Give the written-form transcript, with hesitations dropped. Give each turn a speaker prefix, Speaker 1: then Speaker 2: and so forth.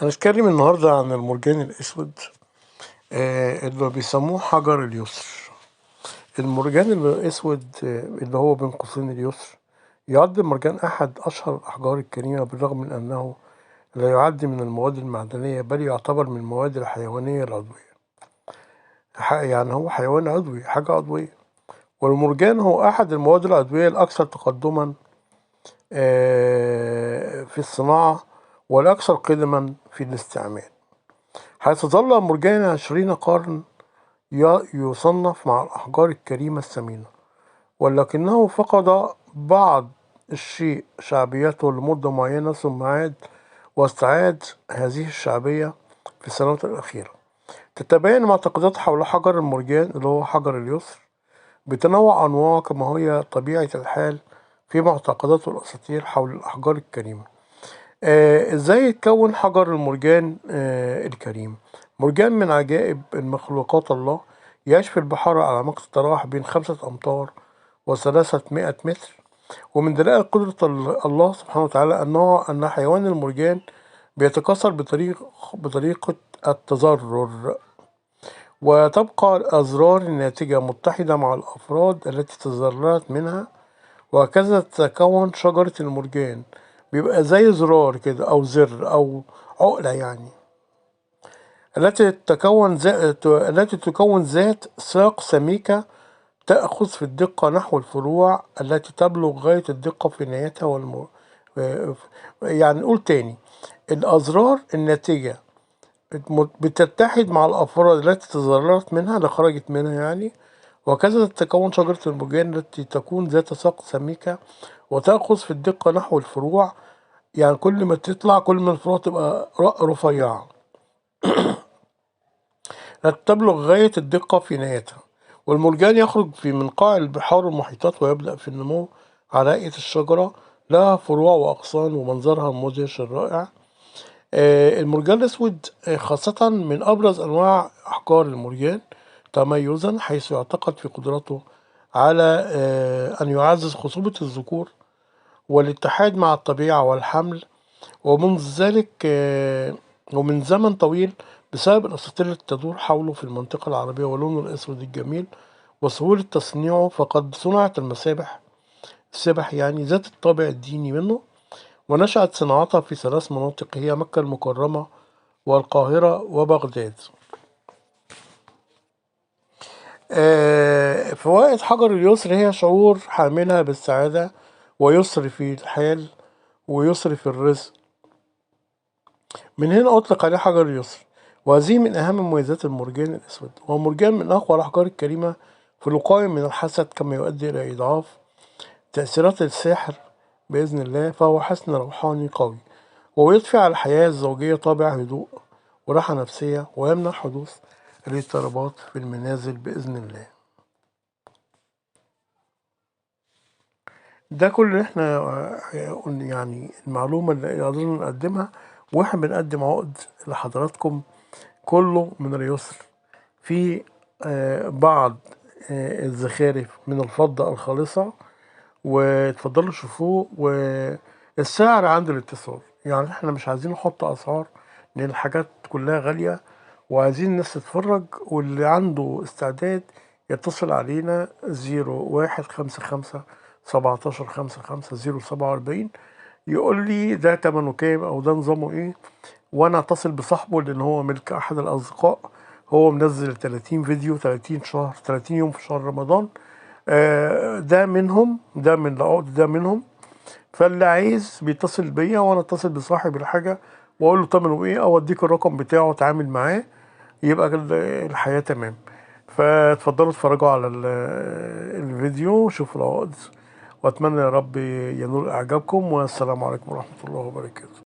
Speaker 1: هنتكلم النهاردة عن المرجان الأسود، اللي بيسموه حجر اليسر. المرجان الأسود، اللي هو بين قوسين اليسر، يعد المرجان أحد أشهر الأحجار الكريمة، بالرغم من أنه لا يعد من المواد المعدنية، بل يعتبر من المواد الحيوانية العضوية. يعني هو حيوان عضوي، حاجة عضوية. والمرجان هو أحد المواد العضوية الأكثر تقدما في الصناعة، والأكثر قدما في الاستعمال، حيث ظل المرجان 20 قرن يصنف مع الأحجار الكريمة الثمينة، ولكنه فقد بعض الشيء شعبيته لمدة معينة، ثم عاد واستعاد هذه الشعبية في السنوات الأخيرة. تتباين معتقدات حول حجر المرجان اللي هو حجر اليسر بتنوع أنواعه، كما هي طبيعة الحال في معتقدات والأساطير حول الأحجار الكريمة. ازاي يتكون حجر المرجان الكريم؟ مرجان من عجائب المخلوقات الله، يعيش في البحار على أعماق تتراوح بين 5 أمتار و300 متر. ومن دلائل قدرة الله سبحانه وتعالى أن حيوان المرجان بيتكاثر بطريقة التزرر، وتبقى الأزرار الناتجة متحدة مع الأفراد التي تزررت منها، وهكذا تتكون شجرة المرجان. بيبقى زي زرار كده أو زر أو عقلة، يعني التي تكون ذات ساق سميكة تأخذ في الدقة نحو الفروع التي تبلغ غاية الدقة في نهايتها. يعني نقول تاني، الأزرار الناتجة بتتحد مع الأفراد التي تزررت منها، اللي خرجت منها يعني، وكذا تتكون شجرة المرجان التي تكون ذات ساق سميكة وتأخذ في الدقة نحو الفروع. يعني كل ما تطلع كل ما الفروع تبقى رفيعة تبلغ غاية الدقة في نهايتها. والمرجان يخرج من قاع البحار والمحيطات، ويبدأ في النمو على هيئة الشجرة، لها فروع وأغصان ومنظرها المدهش الرائع. المرجان الأسود خاصة من أبرز أنواع أحجار المرجان تميزا، حيث يعتقد في قدرته على أن يعزز خصوبة الذكور والاتحاد مع الطبيعة والحمل، ومن زمن طويل، بسبب الأساطير التي تدور حوله في المنطقة العربية ولونه الأسود الجميل وسهولة تصنيعه. فقد صنعت السبح يعني ذات الطابع الديني منه، ونشأت صناعتها في 3 مناطق، هي مكة المكرمة والقاهرة وبغداد. فوائد حجر اليسر هي شعور حاملها بالسعادة، ويسر في الحال، ويسر في الرزق. من هنا أطلق عليه حجر اليسر، وهذه من أهم مميزات المرجان الأسود. ومرجان من أقوى الأحجار الكريمة في الوقاية من الحسد، كما يؤدي إلى إضعاف تأثيرات السحر بإذن الله، فهو حصن روحاني قوي، ويضفي على الحياة الزوجية طابع هدوء وراحة نفسية، ويمنع حدوث الاضطرابات في المنازل بإذن الله. ده كل اللي احنا يعني المعلومة اللي قدرنا نقدمها، واحنا بنقدم عقد لحضراتكم كله من اليسر، في بعض الزخارف من الفضة الخالصة، وتفضلوا شوفوه. والسعر عند الاتصال، يعني احنا مش عايزين نحط أسعار لأن الحاجات كلها غالية، وعايزين الناس تتفرج، واللي عنده استعداد يتصل علينا 0155 1755 يقول لي ده تمنه كام أو ده نظامه ايه، وانا اتصل بصاحبه لان هو ملك احد الاصدقاء. هو منزل 30 فيديو، 30 شهر، 30 يوم في شهر رمضان. ده منهم، ده من العقد ده منهم. فاللي عايز بيتصل بيا، وانا اتصل بصاحب الحاجة واقول له تمنه ايه، او اديك الرقم بتاعه واتعامل معاه، يبقى الحياة تمام. فتفضلوا اتفرجوا على الفيديو، شوفوا العقد، واتمنى يا رب ينول اعجابكم، والسلام عليكم ورحمة الله وبركاته.